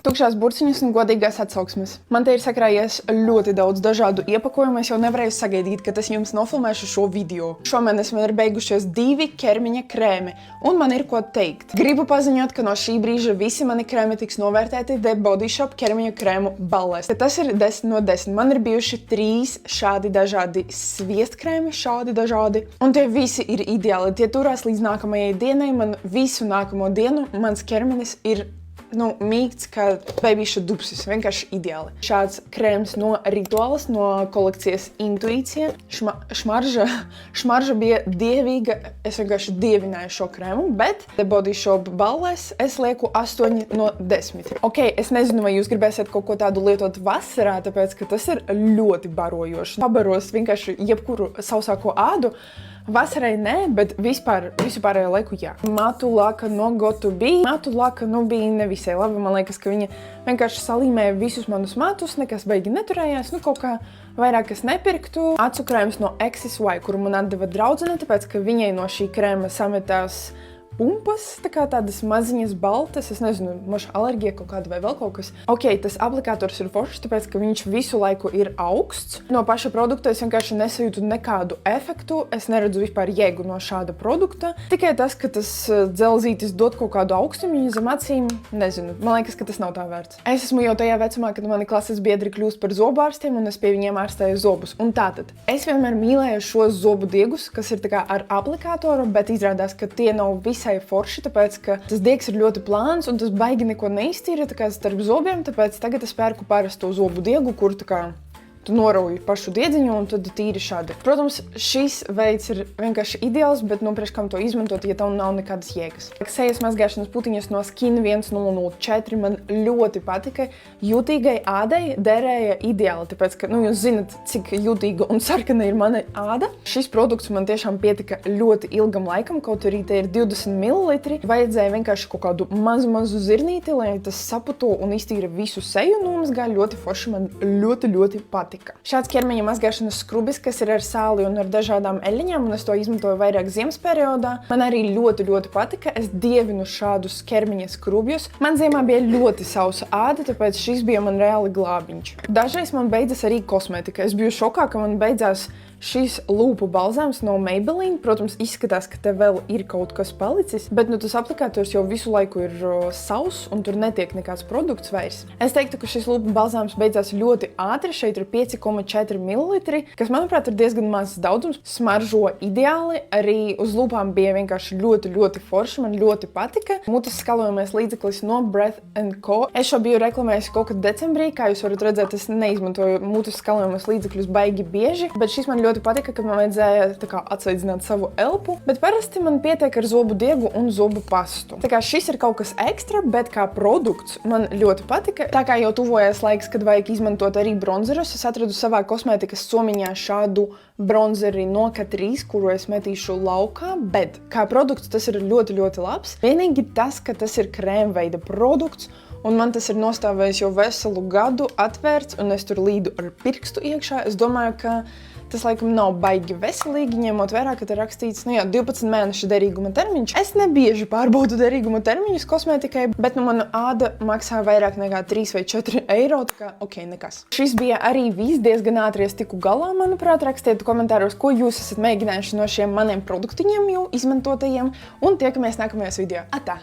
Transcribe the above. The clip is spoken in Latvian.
Tukšās burciņas un godīgās atsauksmes. Man te ir sakrājies ļoti daudz dažādu iepakojumu. Es jau nevarēju sagaidīt, ka es jums nofilmēšu šo video. Šomēnes man ir beigušies 2 ķermeņa krēmi, un man ir ko teikt. Gribu paziņot, ka no šī brīža visi mani krēmi tiks novērtēti The Body Shop ķermeņa krēmu ballēs. Tas ir 10 no 10. Man ir bijuši 3 šādi dažādi sviestkrēmi, šādi dažādi. Un tie visi ir ideāli. Tie turās līdz nākamajai dienai. Man visu nākamo dienu mans ķermenis ir mīksts kā bebīša dupsis, vienkārši ideāli. Šāds krēms no Rituāls, no kolekcijas Intuīcija. Šmarža bija dievīga, es vienkārši dievināju šo krēmu, bet The Body Shop ballēs es lieku 8 no 10. Ok, es nezinu, vai jūs gribēsiet kaut ko tādu lietot vasarā, tāpēc, ka tas ir ļoti barojoši. Pabaros vienkārši jebkuru sausāko ādu. Vasarai nē, bet visu pārējo laiku jā. Matu laka no Got2b. Matu laka bija nevisai labi. Man liekas, ka viņa vienkārši salīmēja visus manus matus, nekas baigi neturējās. Kaut kā vairāk es nepirktu. Acu krēms no XSY, kuru man atdeva draudzene, tāpēc, ka viņai no šī krēma sametās pumpas, tādas maziņas baltas, es nezinu, maša alerģija kaut kāda vai vēl kaut kas. Ok, tas aplikators ir foršs, tāpēc, ka viņš visu laiku ir augsts. No paša produkta es vienkārši nesajūtu nekādu efektu, es neredzu vispār jēgu no šāda produkta. Tikai tas, ka tas dzelzītis dod kaut kādu augstumu zem acīm, nezinu, man liekas, ka tas nav tā vērts. Es esmu jau tajā vecumā, kad mani klases biedri kļūst par zobārstiem un es pie viņiem ārstēju zobus. Un tātad, es vienmēr mīlēju šos zobu diegus, kas ir ar aplikatoru, bet izrādās, ka tie nav visai forši, tāpēc, ka tas diegs ir ļoti plāns un tas baigi neko neiztīra starp zobiem, tāpēc tagad es pērku parasto zobu diegu, kur tu norauji pašu diedziņu un tad tīri šādi. Protams, šis veids ir vienkārši ideāls, bet priekš kam to izmantot, ja tev nav nekādas jēgas. Sejas mazgāšanas putiņas no Skin 1004 man ļoti patika. Jutīgai ādai derēja ideāli, tāpēc, ka, jūs zinat, cik jutīga un sarkana ir mana āda. Šis produkts man tiešām pietika ļoti ilgam laikam, kaut arī te ir 20 ml. Vajadzēja vienkārši kaut kādu mazu zirnīti, lai tas saputo un iztīra visu seju, nomazgā ļoti forši, man ļoti patika. Šāds ķermeņa mazgāšanas skrubis, kas ir ar sāli un ar dažādām eļļiņām, un es to izmantoju vairāk ziemas periodā. Man arī ļoti patika. Es dievinu šādus ķermeņa skrubjus. Man ziemā bija ļoti sausa āda, tāpēc šis bija man reāli glābiņš. Dažreiz man beidzas arī kosmetika. Es biju šokā, ka man beidzās šīs lūpu balzāms no Maybelline. Protams, izskatās, ka te vēl ir kaut kas palicis, bet tas aplikators jau visu laiku ir sauss un tur netiek nekāds produkts vairs. Es teiktu, ka šis lūpu balzāms beidzās ļoti ātri. Šeit ir 5,4 ml, kas, manuprāt, ir diezgan mazs daudzums. Smaržo ideāli, arī uz lūpām bija vienkārši ļoti forši, man ļoti patika. Mutes skalojamais līdzeklis no Breath & Co. Es šo biju reklamējusi kaut kad decembrī, kā jūs varat redzēt, es neizmantoju mutes skalojamais līdzekļus baigi bieži, bet šis man ļoti patika, ka man vajadzēja atsveidzināt savu elpu, bet parasti man pietiek ar zobu diegu un zobu pastu. Šis ir kaut kas ekstra, bet kā produkts man ļoti patika. Tā kā jau tuvojas laiks, kad vajag izmantot arī bronzerus, es atradu savā kosmētikas somiņā šādu bronzeri no Catrice, kuru es metīšu laukā, bet kā produkts tas ir ļoti labs. Vienīgi tas, ka tas ir krēmveida produkts, un man tas ir nostāvējis jau veselu gadu atvērts, un es tur līdu ar pirkstu iekšā. Es domāju, ka tas laikam nav baigi veselīgi, ņemot vērā, ka te rakstīts, 12 mēnešu derīguma termiņš. Es nebieži pārbaudu derīguma termiņus kosmētikai, bet mana āda maksā vairāk nekā 3 vai 4 eiro, tā kā ok, nekas. Šis bija arī viss, diezgan ātri es tiku galā, manuprāt. Rakstiet komentāros, ko jūs esat mēģinājuši no šiem maniem produktiņiem jau izmantotajiem, un tiekamies nākamajos video. Atā!